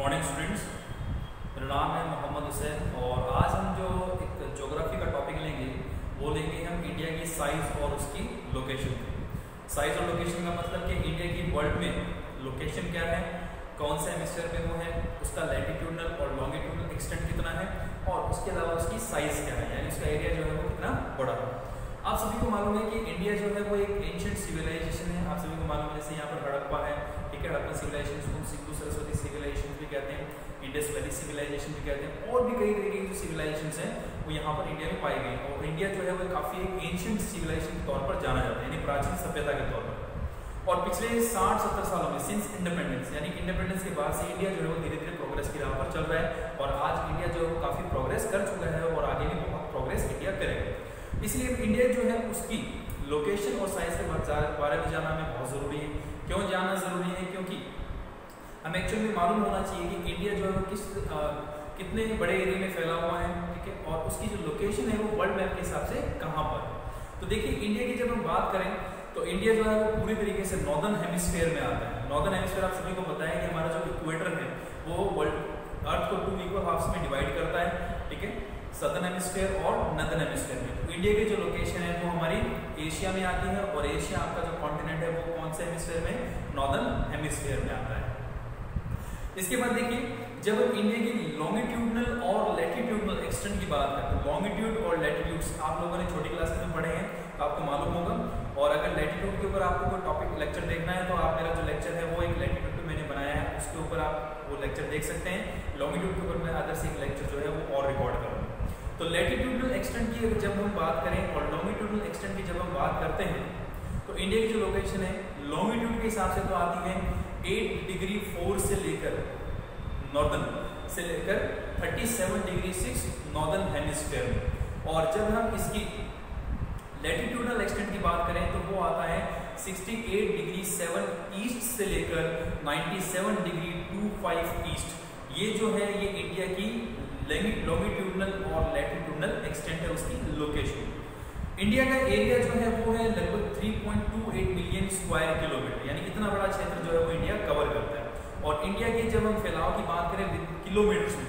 Morning students, मेरा नाम है मोहम्मद हुसैन और आज हम जो एक ज्योग्राफी का टॉपिक लेंगे वो लेंगे हम इंडिया की साइज़ और उसकी लोकेशन। साइज़ और लोकेशन का मतलब कि इंडिया की वर्ल्ड में लोकेशन क्या है, कौन से हेमिस्फीयर में वो है, उसका लैटिट्यूडनल और लॉन्गिट्यूडनल एक्सटेंट कितना है और उसके अलावा उसकी साइज़ क्या है, यानी उसका एरिया जो है वो कितना बड़ा है। आप सभी को मालूम है कि इंडिया जो है वो एक एंशिएंट सिविलाइजेशन है। आप सभी को मालूम है, जैसे यहाँ पर हड़प्पा है, ठीक है, हड़प्पन सिविलाइजेशन को सिंधु सरस्वती सिविलाइजेशन भी कहते हैं, इंडस वैली सिविलाइजेशन भी कहते हैं, और भी कई तरीके की जो सिविलाइजेशंस हैं वो यहाँ पर इंडिया में पाई गई। और इंडिया जो है वो काफ़ी एक एंशिएंट सिविलाइजेशन के तौर पर जाना जाता है, यानी प्राचीन सभ्यता के तौर पर। और पिछले 60-70 सालों में सिंस इंडिपेंडेंस, यानी इंडिपेंडेंस के बाद से इंडिया जो है वो धीरे धीरे प्रोग्रेस की राह पर चल रहा है और आज इंडिया जो है वो काफ़ी प्रोग्रेस कर चुका है और आगे भी बहुत प्रोग्रेस इंडिया करेगा। इसलिए इंडिया जो है उसकी लोकेशन और साइज के बारे में जानना हमें बहुत ज़रूरी है। क्यों जानना ज़रूरी है? क्योंकि हमें एक्चुअली में मालूम होना चाहिए कि इंडिया जो है कितने बड़े एरिया में फैला हुआ है, ठीक है, और उसकी जो लोकेशन है वो वर्ल्ड मैप के हिसाब से कहाँ पर है। तो देखिए, इंडिया की जब हम बात करें तो इंडिया जो है वो पूरी तरीके से नॉर्दर्न हेमिस्फीयर में आता है। नॉर्दर्न हेमिस्फीयर आप सभी को पता है कि हमारा जो इक्वेटर है वो अर्थ को 2 इक्वल हाफ्स में डिवाइड करता है, ठीक है, सदर्न हेमिस्फीयर और नॉर्दर्न हेमिस्फीयर में। तो इंडिया की जो लोकेशन है वो हमारी एशिया में आती है और एशिया आपका जो कॉन्टिनेंट है वो कौन से हेमिस्फीयर में? नॉर्दर्न हेमिस्फीयर में आता है। इसके बाद देखिए, जब हम इंडिया की लॉन्गिट्यूडनल और लैटिट्यूडनल एक्सटेंट की बात करते हैं, लॉन्गिट्यूड और लैटिट्यूड्स आप लोगों ने छोटी क्लास में पढ़े हैं तो आपको मालूम होगा। और अगर लैटिट्यूड के ऊपर आपको कोई टॉपिक लेक्चर देखना है तो आप मेरा जो लेक्चर है वो एक लैटिट्यूड पे मैंने बनाया है, उसके ऊपर आप वो लेक्चर देख सकते हैं। लॉन्गिट्यूड के ऊपर मैं अदर से एक लेक्चर जो है वो और रिकॉर्ड करूँगा। तो लैटिट्यूडनल एक्सटेंट की जब हम बात करें और लॉन्गिट्यूडनल एक्सटेंट की जब हम बात करते हैं तो इंडिया की जो लोकेशन है लॉन्गिट्यूड के हिसाब से तो आती है 8 डिग्री 4 से लेकर नॉर्दर्न से लेकर 37 डिग्री 6 नॉर्दर्न हेमिस्फीयर में। और जब हम इसकी लैटिट्यूडनल एक्सटेंट की बात करें तो वो आता है 68 डिग्री 7 ईस्ट से लेकर 97 डिग्री 25 ईस्ट। ये जो है ये इंडिया की लॉन्गिट्यूडनल और लैटिट्यूडनल एक्सटेंट है, उसकी लोकेशन। इंडिया का एरिया जो है वो है लगभग 3.28 मिलियन स्क्वायर किलोमीटर, यानी इतना बड़ा क्षेत्र जो है वो इंडिया कवर करता है। और इंडिया के जब हम फैलाव की बात करें किलोमीटर्स में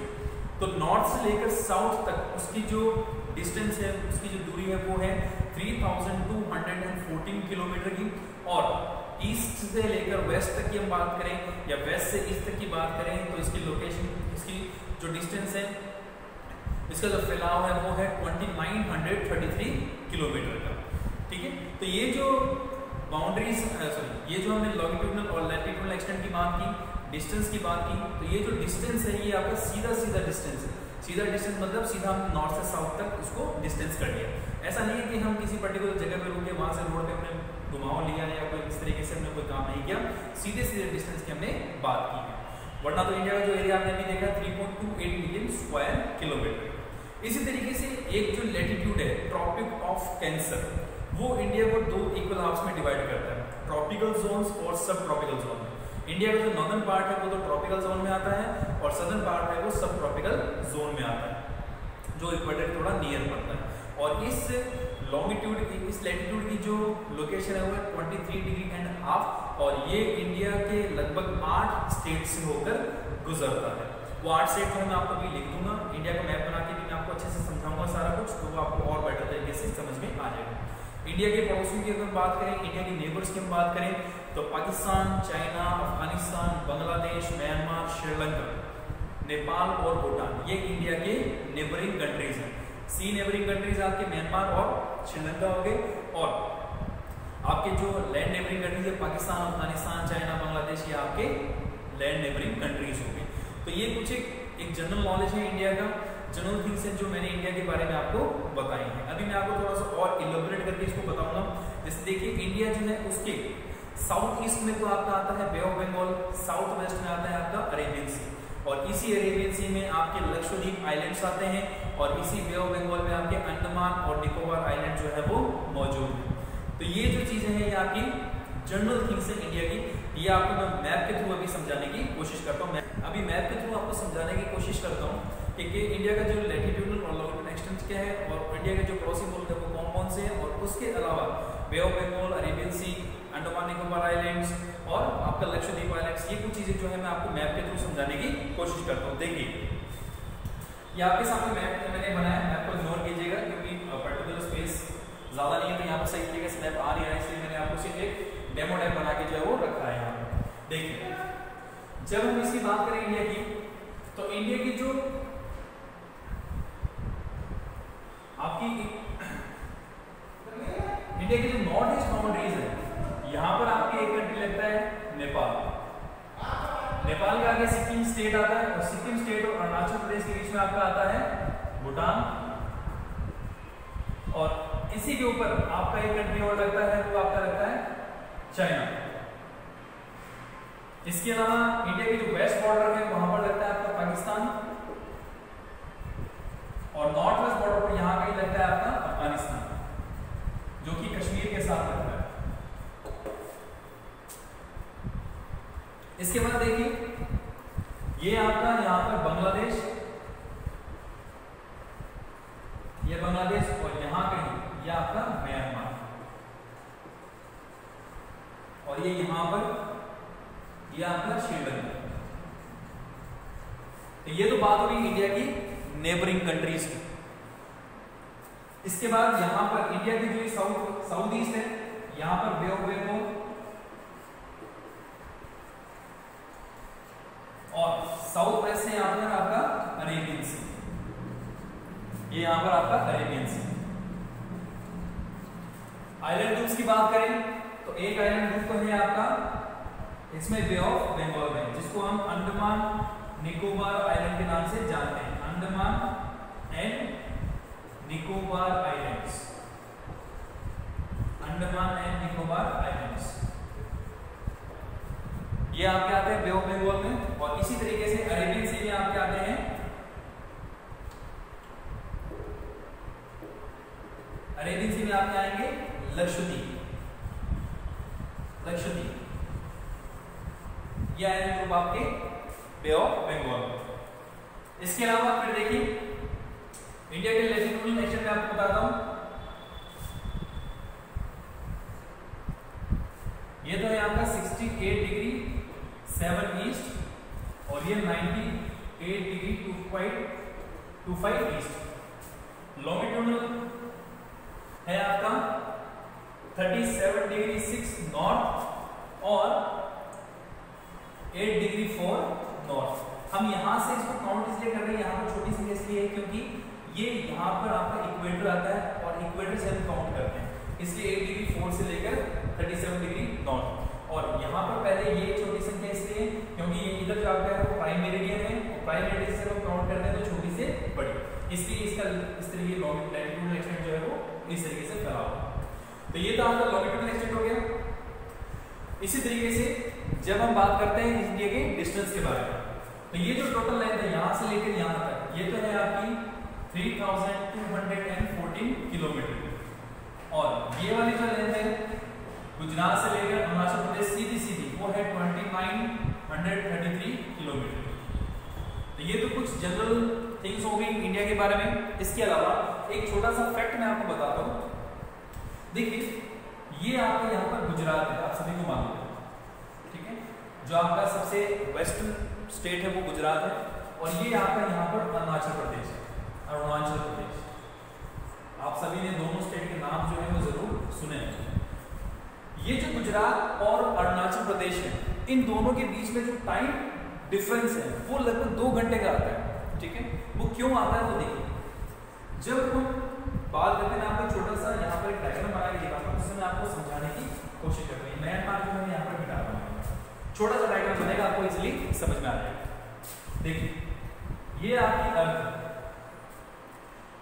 तो नॉर्थ से लेकर साउथ तक उसकी जो डिस्टेंस है, उसकी जो दूरी है वो है 3214 किलोमीटर की। और ईस्ट से लेकर वेस्ट तक की हम बात करें या वेस्ट से ईस्ट तक की बात करें तो इसकी लोकेशन, इसकी जो डिस्टेंस है, इसका जो फैलाव है वो है 2933 किलोमीटर का, ठीक है। तो ये जो बाउंड्रीज ये जो हमने लॉन्गिट्यूडनल और लैटिट्यूडनल एक्सटेंट की बात की, डिस्टेंस की बात की, तो ये जो डिस्टेंस है ये आपका सीधा डिस्टेंस है। सीधा डिस्टेंस मतलब सीधा हम नॉर्थ से साउथ तक उसको डिस्टेंस कर लिया। ऐसा नहीं है कि हम किसी पर्टिकुलर जगह पे रुके, वहां से रोड पे हमने घुमाव लिया या कोई इस तरीके से हमने कोई काम नहीं किया, सीधे डिस्टेंस की हमने बात की है। वरना तो इंडिया का जो एरिया आपने भी देखा 3.28 मिलियन स्क्वायर किलोमीटर। इसी तरीके से एक जो लैटिट्यूड है ट्रॉपिक ऑफ कैंसर, वो इंडिया को 2 इक्वल हाफ्स में डिवाइड करता है, ट्रॉपिकल जोन्स और सब ट्रॉपिकल जोन। इंडिया का जो नॉर्दर्न पार्ट है वो तो ट्रॉपिकल जोन में आता है और सदर्न पार्ट है वो सब ट्रॉपिकल जोन में आता है, जो इक्वेटर थोड़ा नियर पड़ता है। और इस लॉन्गिट्यूड की, इस लैटिट्यूड की जो लोकेशन है वो है 23 डिग्री एंड हाफ और ये इंडिया के लगभग 8 स्टेट से होकर गुजरता है। वो 8 स्टेट जो मैं आपको भी लिख दूंगा, इंडिया का मैप बना के भी मैं आपको अच्छे से समझाऊंगा सारा कुछ, तो वो आपको और बेटर तरीके से समझ में आ जाएगा। इंडिया के पड़ोसियों की अगर हम बात करें, इंडिया के नेबर्स की हम बात करें तो पाकिस्तान, चाइना, अफगानिस्तान, बांग्लादेश, म्यांमार, श्रीलंका, नेपाल और भूटान, ये इंडिया के नेबरिंग कंट्रीज हैं। 3 नेबरिंग कंट्रीज आपके म्यांमार और श्रीलंका हो गए, और आपके जो लैंड नेबरिंग कंट्रीज है पाकिस्तान, अफगानिस्तान, चाइना, बांग्लादेश, ये आपके लैंड नेबरिंग कंट्रीज हो गए। तो ये कुछ एक जनरल नॉलेज है इंडिया का, जनरल थिंग्स हैं जो मैंने इंडिया के बारे में आपको बताई हैं। अभी मैं आपको थोड़ा सा और इलेबोरेट करके इसको बताऊंगा। जैसे देखिए, इंडिया जो है उसके साउथ ईस्ट में तो आपका आता है बे ऑफ बंगाल, साउथ वेस्ट में आता है आपका अरेबियन सी, और इसी अरेबियन सी में आपके लक्षद्वीप आइलैंड्स आते हैं, और इसी बे ऑफ बंगाल में आपके अंडमान और निकोबार आइलैंड जो है वो मौजूद है। तो ये जो चीजें हैं ये आपकी जनरल थिंग्स है इंडिया की, ये आपको मैं मैप के थ्रू अभी समझाने की कोशिश करता हूँ। मैं अभी मैप के थ्रू आपको समझाने की कोशिश करता हूँ कि इंडिया का जो लैटिट्यूडनल और लॉन्गिट्यूडनल एक्सटेंट क्या है और इंडिया के जो पड़ोसी मुल्क है वो कौन से हैं, और उसके अलावा Bay of Bengal, Arabian sea, Andaman Nicobar islands और आपका लक्षद्वीप आइलैंड्स, ये कुछ चीजें जो है मैं आपको मैप के थ्रू समझाने की कोशिश करता हूँ। देखिए ये आपके सामने मैप मैंने बनाया, मैप को इग्नोर कीजिएगा क्योंकि पर्टिकुलर स्पेस ज्यादा नहीं है, तो यहाँ पर सही तरीके से मैप आ नहीं रहा है, इसलिए मैंने आपको सिर्फ एक डेमो टाइप बना के जो है वो रखा है यहाँ पर। देखिए जब हम इसकी बात करें इंडिया की, तो इंडिया की जो आपकी इंडिया की जो नॉर्थ ईस्ट बाउंड्रीज है, यहाँ पर आपके एक कंट्री लगता है नेपाल। नेपाल के आगे सिक्किम स्टेट आता है, और सिक्किम स्टेट और अरुणाचल प्रदेश के बीच में आपका आता है भूटान, और इसी के ऊपर आपका एक कंट्री और लगता है, वो आपका लगता है चाइना। इसके अलावा इंडिया की जो वेस्ट बॉर्डर है वहां पर लगता है आपका पाकिस्तान, और नॉर्थ वेस्ट बॉर्डर पर यहां कहीं लगता है आपका अफगानिस्तान, जो कि कश्मीर के साथ लगता है। इसके बाद देखिए ये आपका यहां पर बांग्लादेश, ये बांग्लादेश, और यहां कहीं ये आपका म्यांमार, और ये यहां पर ये आपका श्रीलंका। तो ये तो बात हुई इंडिया की नेबरिंग कंट्रीज की। इसके बाद यहां पर इंडिया की जो साउथ ईस्ट है, यहां पर बे ऑफ बंगाल, और साउथ वेस्ट है यहां पर आपका अरेबियन सी, ये यहां पर आपका अरेबियन सी। आइलैंड ग्रुप्स की बात करें तो एक आइलैंड ग्रुप तो है आपका इसमें बे ऑफ बंगाल में, जिसको हम अंडमान निकोबार आइलैंड के नाम से जानते हैं, Andaman and Nicobar islands, Andaman and Nicobar islands, ये आपके आते हैं बे ऑफ बंगाल में। और इसी तरीके से अरेबियन सी में आपके आते हैं, अरेबियन सी में आपके आएंगे लक्षद्वीप, लक्षद्वीप, ये आइलैंड ग्रुप आपके बे ऑफ बंगाल। इसके अलावा फिर देखिए इंडिया के लैटिट्यूडनल एक्सटेंट में आपको बताता हूं, ये तो है आपका 68 डिग्री 7 ईस्ट, और ये 98 डिग्री 25 ईस्ट। लॉन्गिट्यूडनल है आपका 37 डिग्री 6 नॉर्थ और 8 डिग्री 4 नॉर्थ। हम यहां से इसको काउंट इसलिए कर रहे हैं, यहां पर छोटी सी इसलिए है क्योंकि ये यहां पर आपका इक्वेटर आता है, और इक्वेटर से हम काउंट करते हैं, इसलिए 8 डिग्री 4 से लेकर 37 डिग्री नॉर्थ। और यहां पर पहले ये छोटी संख्या इसलिए क्योंकि ये इधर जो आपका है वो प्राइम मेरिडियन है, और प्राइम मेरिडियन से हम काउंट करते हैं तो छोटी से बड़ी, इसलिए इसका इस तरीके लॉन्गिट्यूडनल एक्सटेंट जो है वो इस तरीके से फैला हुआ। तो ये तो आपका लॉन्गिट्यूडनल एक्सटेंट हो गया। इसी तरीके से जब हम बात करते हैं इंडिया के डिस्टेंस के बारे में, तो ये जो टोटल लेंथ है यहां से लेकर यहां तक, ये तो है आपकी 3214 किलोमीटर, और ये वाली जो लेंथ है गुजरात से लेकर अरुणाचल प्रदेश सीधी सीधी वो है 2933 किलोमीटर। तो ये तो कुछ जनरल थिंग्स हो गई इंडिया के बारे में। इसके अलावा एक छोटा सा फैक्ट मैं आपको बताता हूँ। देखिए ये आपका यहाँ पर गुजरात है, आप सभी को मालूम है, ठीक है, जो आपका सबसे वेस्टर्न स्टेट है वो गुजरात है, और ये आपका यहाँ पर अरुणाचल प्रदेश है, अरुणाचल प्रदेश। आप सभी ने दोनों स्टेट के नाम जो है वो जरूर सुने हैं। ये जो गुजरात और अरुणाचल प्रदेश है, इन दोनों के बीच में जो टाइम डिफरेंस है वो लगभग 2 घंटे का आता है, ठीक है। वो क्यों आता है वो देखिए, जब हम बात करते हैं, आपको छोटा सा यहाँ पर एक डायग्राम बना के दिखाता हूँ, जिससे मैं आपको समझाने की कोशिश कर रही हूँ। म्यांमार जो मैं यहाँ पर मिटा रहा हूँ, छोटा सा डायग्राम बनेगा, आपको इजीली समझ में आ जाएगा। देखिए ये आपकी अर्थ,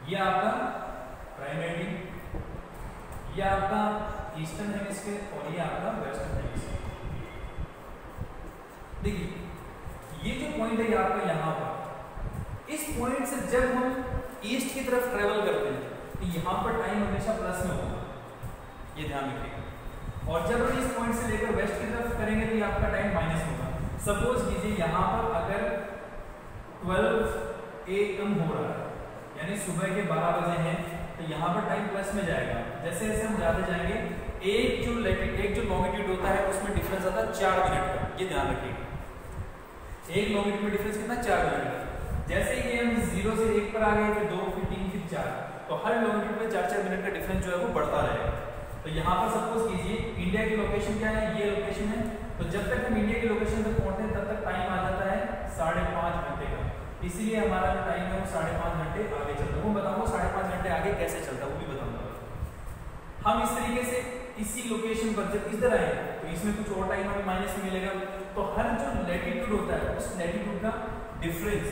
ये आपका प्राइमरी, ये आपका ईस्टर्न हेमिस्फीयर, और ये आपका वेस्टर्न हेमिस्फीयर। देखिए ये जो पॉइंट है आपका यहाँ पर, इस पॉइंट से जब हम ईस्ट की तरफ ट्रेवल करते हैं तो यहाँ पर टाइम हमेशा प्लस में होगा, ये ध्यान रखिएगा। और जब हम इस पॉइंट से लेकर वेस्ट की तरफ करेंगे तो आपका टाइम माइनस होगा। सपोज कीजिए यहाँ पर अगर 12 AM हो रहा है, यानी सुबह के 12 बजे हैं, तो यहाँ पर टाइम प्लस में जाएगा। जैसे जैसे हम जाते जाएंगे, एक जो लॉन्गिट्यूड होता है उसमें डिफरेंस आता है 4 मिनट का, ये ध्यान रखिएगा। एक लॉन्गिट्यूड में डिफरेंस कितना 4 मिनट। जैसे ही हम 0 से 1 पर आ गए, फिर 2, फिर 3, फिर 4, तो हर लॉन्गिट्यूड में 4-4 मिनट का डिफरेंस जो है वो बढ़ता रहेगा। तो यहाँ पर सपोज कीजिए इंडिया की लोकेशन क्या है, ये लोकेशन है, तो जब तक हम इंडिया की लोकेशन तक पहुंचते हैं तब तक टाइम आ जाता है 5.5 घंटे का। इसीलिए हमारा जो टाइम है वो 5.5 घंटे आगे चलता है। वो बताऊंगा 5.5 घंटे आगे कैसे चलता है, वो भी बताऊंगा। हम इस तरीके से इसी लोकेशन पर जब इधर आए तो इसमें कुछ और टाइम हमें माइनस में मिलेगा। तो हर जो लैटिट्यूड होता है उस लैटिट्यूड का difference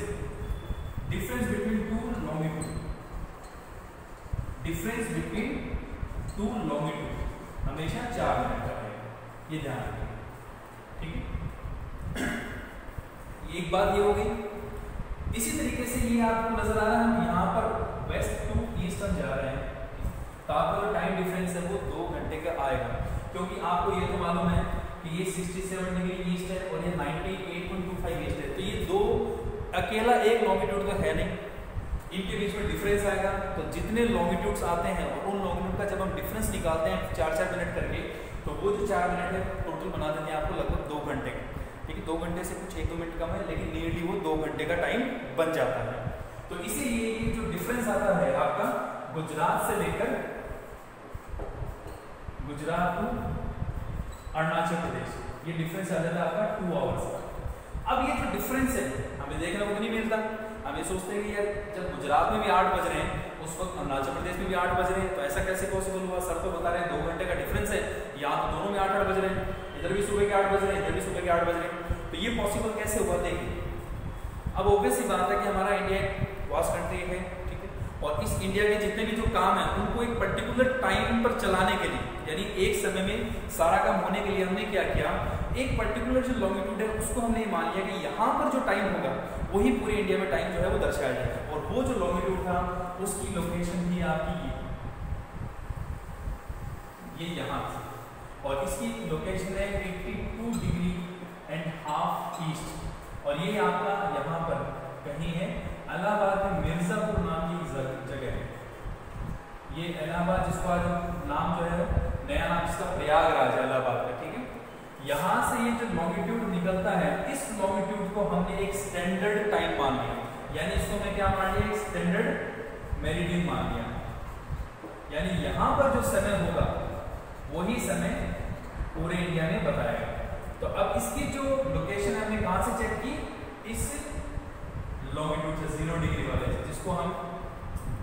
between two longitude, difference between two longitude हमेशा 4 मिनट का रहेगा, ये ध्यान रखिए, ठीक है। एक बात ये हो गई। इसी तरीके से ये आपको नजर आ रहा है, हम यहाँ पर वेस्ट टू ईस्टर्न जा रहे हैं, तो आपका जो टाइम डिफरेंस है वो 2 घंटे का आएगा, क्योंकि आपको ये तो मालूम है कि ये 67 डिग्री ईस्ट है और ये 98.25 ईस्ट है। तो ये दो अकेला एक लॉन्गिट्यूड तो है नहीं, इनके बीच में डिफरेंस आएगा। तो जितने लॉन्गिट्यूड्स आते हैं और उन लॉन्गिट्यूड का जब हम डिफरेंस निकालते हैं 4-4 मिनट करके, तो वो जो 4 मिनट है टोटल बना देते हैं आपको लगभग 2 घंटे का। ठीक है, 2 घंटे से कुछ 1-2 मिनट कम है, लेकिन नियरली वो 2 घंटे का टाइम बन जाता है। तो इसीलिए ये जो डिफरेंस आता है आपका गुजरात से लेकर गुजरात टू अरुणाचल प्रदेश, ये डिफरेंस आ जाता है आपका 2 आवर्स का। अब ये जो डिफरेंस है हमें देखने को नहीं मिलता, हम ये सोचते हैं कि यार जब गुजरात में भी 8 बज रहे हैं उस वक्त अरुणाचल प्रदेश में भी 8 बज रहे हैं, तो ऐसा कैसे पॉसिबल हुआ? सर तो बता रहे हैं 2 घंटे का डिफरेंस है, यहाँ तो दोनों में 8-8 बज रहे हैं, इधर भी सुबह के 8 बज रहे हैं, इधर भी सुबह के 8 बज रहे हैं, तो ये पॉसिबल कैसे हुआ? देखिए, अब ऑब्वियस ही बात है कि हमारा इंडिया एक वास्ट कंट्री है, ठीक है, और इस इंडिया के जितने भी जो काम है उनको एक पर्टिकुलर टाइम पर चलाने के लिए, यानी एक समय में सारा काम होने के लिए हमने क्या किया, एक पर्टिकुलर जो लॉन्गिट्यूड है उसको हमने मान लिया कि यहाँ पर जो टाइम होगा वही पूरे इंडिया में टाइम जो है वो दर्शाया जाएगा। और वो जो लॉन्गिट्यूड था उसकी लोकेशन थी आपकी ये यहाँ थी, और इसकी लोकेशन है 82 डिग्री एंड हाफ ईस्ट, और ये आपका यहाँ पर कहीं है इलाहाबाद में मिर्जापुर नाम की जगह है। ये इलाहाबाद जिसको आज नाम जो है नया नाम इसका प्रयागराज है इलाहाबाद का, ठीक है। यहाँ से ये जो लॉन्गिट्यूड निकलता है इस लॉन्गिट्यूड को हमने एक स्टैंडर्ड टाइम मान लिया, यानी इसको मैं क्या मान लिया, एक स्टैंडर्ड मेरिडियन मान लिया, यानी यहाँ पर जो समय होगा वही समय पूरे इंडिया में बताएगा। तो अब इसकी जो लोकेशन है हमने कहाँ से चेक की, इस लॉन्गिट्यूड से 0 डिग्री वाले से, जिसको हम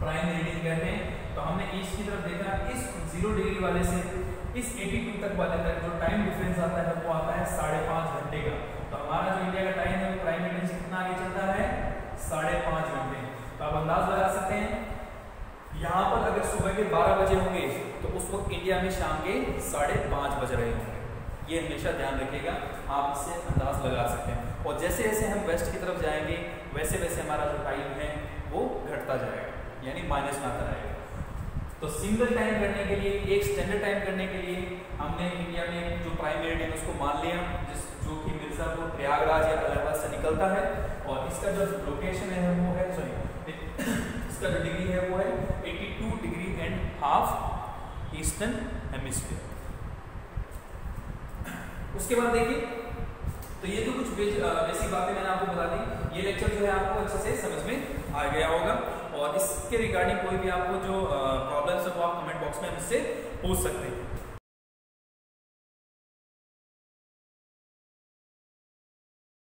प्राइम मेरिडियन कहते हैं। तो हमने ईस्ट की तरफ देखा, इस 0 डिग्री वाले से इस 82 तक वाले तक जो टाइम डिफरेंस आता है वो आता है 5.5 घंटे का। तो हमारा जो इंडिया का टाइम है वो प्राइम मेरिडियन से कितना आगे चलता है, 5.5 घंटे। तो आप अंदाज लगा सकते हैं यहाँ पर अगर सुबह के 12 बजे होंगे तो उस वक्त इंडिया में शाम के 5:30 बज रहे होंगे। ये हमेशा ध्यान रखिएगा, आप इससे अंदाज लगा सकते हैं। और जैसे जैसे हम वेस्ट की तरफ जाएंगे वैसे वैसे हमारा जो टाइम है वो घटता जाएगा, यानी माइनस में आता रहेगा। तो सिंगल टाइम करने के लिए, एक स्टैंडर्ड टाइम करने के लिए हमने इंडिया में जो प्राइम मेरिडियन उसको मान लिया, जो कि मिर्जापुर प्रयागराज या इलाहाबाद से निकलता है, और इसका जो लोकेशन है वो है इसका जो डिग्री है वो है 82 degree and half eastern hemisphere. उसके बाद देखिए, तो ये जो कुछ बेसिक बातें मैंने आपको बता दी, ये लेक्चर जो है आपको अच्छे से समझ में आ गया होगा। और इसके रिगार्डिंग कोई भी आपको जो प्रॉब्लम्स है वो आप कमेंट बॉक्स में मुझसे पूछ सकते हैं।